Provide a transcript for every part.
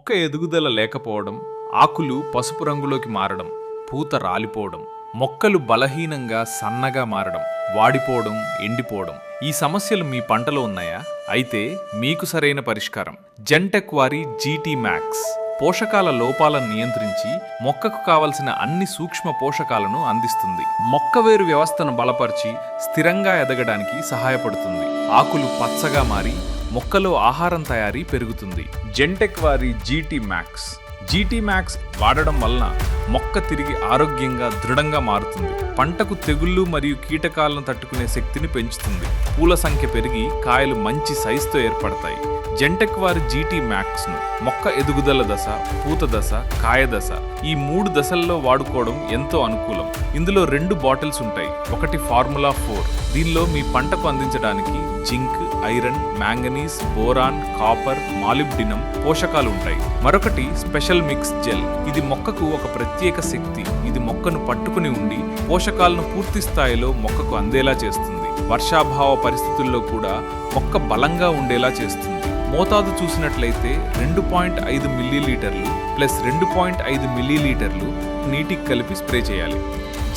మొక్క ఎదుగుదల లేకపోవడం, ఆకులు పసుపు రంగులోకి మారడం, పూత రాలిపోవడం, మొక్కలు బలహీనంగా సన్నగా మారడం, వాడిపోవడం, ఎండిపోవడం ఈ సమస్యలు మీ పంటలో ఉన్నాయా? అయితే మీకు సరైన పరిష్కారం జెంటెక్ వారి జీటీ మ్యాక్స్. పోషకాల లోపాలను నియంత్రించి మొక్కకు కావలసిన అన్ని సూక్ష్మ పోషకాలను అందిస్తుంది. మొక్క వేరు వ్యవస్థను బలపరిచి స్థిరంగా ఎదగడానికి సహాయపడుతుంది. ఆకులు పచ్చగా మారి మొక్కలో ఆహారం తయారీ పెరుగుతుంది. జెంటెక్ వారి జీటీ మ్యాక్స్. జీటీ మ్యాక్స్ వాడడం వలన మొక్క తిరిగి ఆరోగ్యంగా దృఢంగా మారుతుంది. పంటకు తెగుళ్ళు మరియు కీటకాలను తట్టుకునే శక్తిని పెంచుతుంది. పూల సంఖ్య పెరిగి కాయలు మంచి సైజుతో ఏర్పడతాయి. జెంటెక్ వారి జీటీ మ్యాక్స్ను మొక్క ఎదుగుదల దశ, పూత దశ, కాయ దశ ఈ 3 దశల్లో వాడుకోవడం ఎంతో అనుకూలం. ఇందులో 2 బాటిల్స్ ఉంటాయి. ఒకటి ఫార్ములా 4. దీనిలో మీ పంటకు అందించడానికి zinc, iron, manganese, boron, copper, molybdenum పోషకాలు ఉంటాయి. మరొకటి స్పెషల్ మిక్స్ జెల్. ఇది మొక్కకు ఒక ప్రత్యేక శక్తి. ఇది మొక్కను పట్టుకుని ఉండి పోషకాలను పూర్తి స్థాయిలో మొక్కకు అందేలా చేస్తుంది. వర్షాభావ పరిస్థితుల్లో కూడా మొక్క బలంగా ఉండేలా చేస్తుంది. మోతాదు చూసినట్లయితే 2.5 మిల్లీలీటర్లు ప్లస్ 2.5 మిల్లీలీటర్లు నీటికి కలిపి స్ప్రే చేయాలి.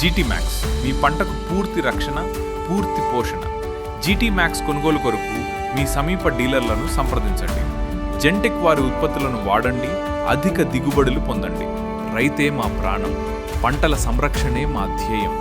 జీటీ మ్యాక్స్ మీ పంటకు పూర్తి రక్షణ, పూర్తి పోషణ. జీటీ మ్యాక్స్ కొనుగోలు కొరకు మీ సమీప డీలర్లను సంప్రదించండి. జెంటెక్ వారి ఉత్పత్తులను వాడండి, అధిక దిగుబడులు పొందండి. రైతే మా ప్రాణం, పంటల సంరక్షణే మా ధ్యేయం.